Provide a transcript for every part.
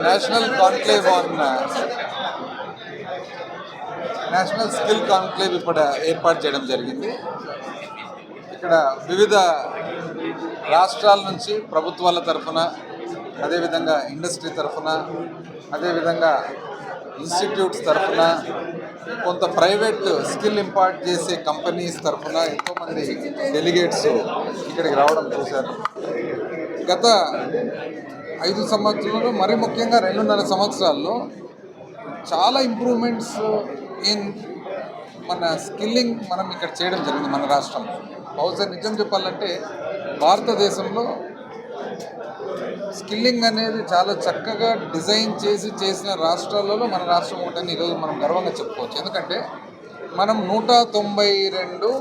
National conclave on national skill conclave ఇప్పుడు ఏర్పాటు చేయడం జరిగింది. ఇక్కడ వివిధ రాష్ట్రాల నుంచి ప్రభుత్వాల తరఫున, అదేవిధంగా ఇండస్ట్రీ తరఫున, అదేవిధంగా ఇన్స్టిట్యూట్స్ తరఫున, కొంత ప్రైవేట్ స్కిల్ ఇంపార్ట్ చేసే కంపెనీస్ తరఫున ఎంతోమంది డెలిగేట్స్ ఇక్కడికి రావడం చూశారు. గత 5 సంవత్సరాలు, మరి ముఖ్యంగా 2.5 సంవత్సరాల్లో చాలా ఇంప్రూవ్మెంట్స్ ఇన్ మన స్కిల్లింగ్ మనం ఇక్కడ చేయడం జరిగింది మన రాష్ట్రంలో. బహుశా నిజం చెప్పాలంటే భారతదేశంలో స్కిల్లింగ్ అనేది చాలా చక్కగా డిజైన్ చేసిన రాష్ట్రాలలో మన రాష్ట్రం ఒకటని ఈరోజు మనం గర్వంగా చెప్పుకోవచ్చు. ఎందుకంటే మనం 192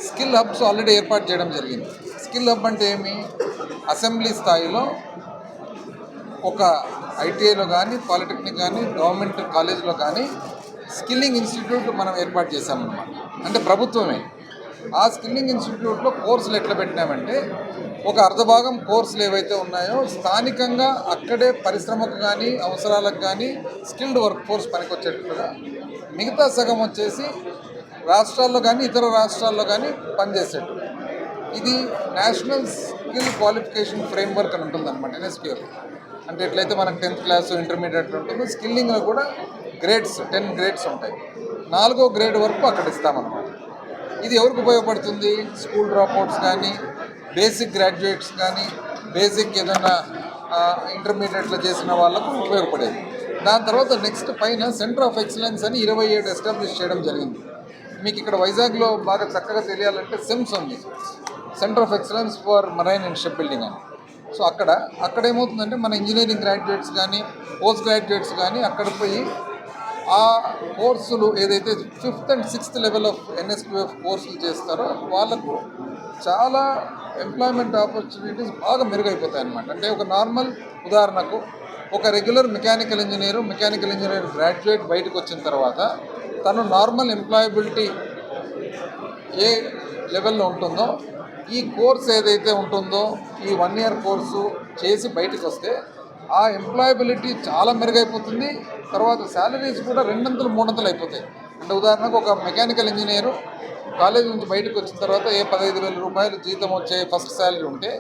స్కిల్ హబ్స్ ఆల్రెడీ ఏర్పాటు చేయడం జరిగింది. స్కిల్ హబ్ అంటే ఏమి? అసెంబ్లీ స్థాయిలో ఒక ఐటీఐలో కానీ, పాలిటెక్నిక్ కానీ, గవర్నమెంట్ కాలేజీలో కానీ స్కిల్లింగ్ ఇన్స్టిట్యూట్ మనం ఏర్పాటు చేశామన్నమాట. అంటే ప్రభుత్వమే ఆ స్కిల్లింగ్ ఇన్స్టిట్యూట్లో కోర్సులు ఎట్లా పెట్టినామంటే, ఒక అర్ధభాగం కోర్సులు ఏవైతే ఉన్నాయో స్థానికంగా అక్కడే పరిశ్రమకు కానీ, అవసరాలకు కానీ స్కిల్డ్ వర్క్ ఫోర్స్ పనికొచ్చేటట్టుగా, మిగతా సగం వచ్చేసి రాష్ట్రాల్లో కానీ ఇతర రాష్ట్రాల్లో కానీ పనిచేసేట్టు. ఇది నేషనల్ స్కిల్ క్వాలిఫికేషన్ ఫ్రేమ్వర్క్ అని ఉంటుందన్నమాట, NSQF. అంటే ఎట్లయితే మనకు 10th క్లాస్ ఇంటర్మీడియట్ ఉంటుందో, స్కిల్లింగ్లో కూడా గ్రేడ్స్ 10 గ్రేడ్స్ ఉంటాయి. 4వ గ్రేడ్ వరకు అక్కడ ఇస్తామన్నమాట. ఇది ఎవరికి ఉపయోగపడుతుంది? స్కూల్ డ్రాప్అవుట్స్ కానీ, బేసిక్ గ్రాడ్యుయేట్స్ కానీ, బేసిక్ ఏదైనా ఇంటర్మీడియట్లో చేసిన వాళ్ళకు ఉపయోగపడేది. దాని తర్వాత నెక్స్ట్ పైన సెంటర్ ఆఫ్ ఎక్సలెన్స్ అని 27 ఎస్టాబ్లిష్ చేయడం జరిగింది. మీకు ఇక్కడ వైజాగ్లో బాగా చక్కగా తెలియాలంటే SEMS ఉంది, centre of excellence for marine and ship building అని. సో అక్కడ ఏమవుతుందంటే మన ఇంజనీరింగ్ గ్రాడ్యుయేట్స్ కానీ, పోస్ట్ గ్రాడ్యుయేట్స్ కానీ అక్కడ పోయి ఆ కోర్సులు ఏదైతే 5th and 6th level of NSQF కోర్సులు చేస్తారో వాళ్ళకు చాలా ఎంప్లాయ్మెంట్ ఆపర్చునిటీస్ బాగా మెరుగైపోతాయి అన్నమాట. అంటే ఒక నార్మల్ ఉదాహరణకు ఒక రెగ్యులర్ మెకానికల్ ఇంజనీర్ గ్రాడ్యుయేట్ బయటకు వచ్చిన తర్వాత తను నార్మల్ ఎంప్లాయబిలిటీ ఏ లెవెల్లో ఉంటుందో, ఈ కోర్స్ ఏదైతే ఉంటుందో ఈ 1 year కోర్సు చేసి బయటకు వస్తే ఆ ఎంప్లాయబిలిటీ చాలా మెరుగైపోతుంది. తర్వాత శాలరీస్ కూడా 200, 300 అయిపోతాయి. అంటే ఉదాహరణకు ఒక మెకానికల్ ఇంజనీరు కాలేజ్ నుంచి బయటకు వచ్చిన తర్వాత 15,000 రూపాయలు జీతం వచ్చే ఫస్ట్ శాలరీ ఉంటే,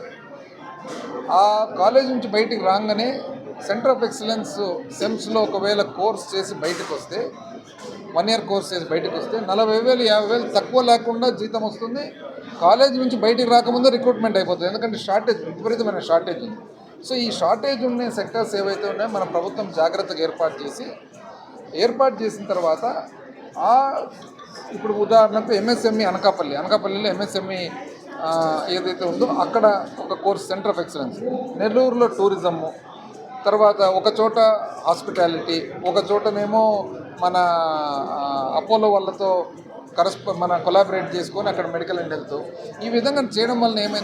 ఆ కాలేజ్ నుంచి బయటికి రాగానే సెంటర్ ఆఫ్ ఎక్సలెన్స్ SEMSలో ఒకవేళ కోర్స్ చేసి బయటకు వస్తే, 1 year కోర్స్ చేసి బయటకు వస్తే 40,000, 50,000 తక్కువ లేకుండా జీతం వస్తుంది. కాలేజ్ నుంచి బయటికి రాకముందే రిక్రూట్మెంట్ అయిపోతుంది. ఎందుకంటే విపరీతమైన షార్టేజ్ ఉంది. సో ఈ షార్టేజ్ ఉన్న సెక్టర్స్ ఏవైతే ఉన్నాయో మన ప్రభుత్వం జాగ్రత్తగా ఏర్పాటు చేసిన తర్వాత ఇప్పుడు ఉదాహరణకు MSME అనకాపల్లిలో MSME ఏదైతే ఉందో అక్కడ ఒక కోర్స్ సెంటర్ ఆఫ్ ఎక్సలెన్స్, నెల్లూరులో టూరిజము, తర్వాత ఒక చోట హాస్పిటాలిటీ, ఒక చోటనేమో మన అపోలో వాళ్ళతో మన కొలాబరేట్ చేసుకొని అక్కడ మెడికల్ అండ్ హెల్త్. ఈ విధంగా చేయడం వలన ఏమైంది?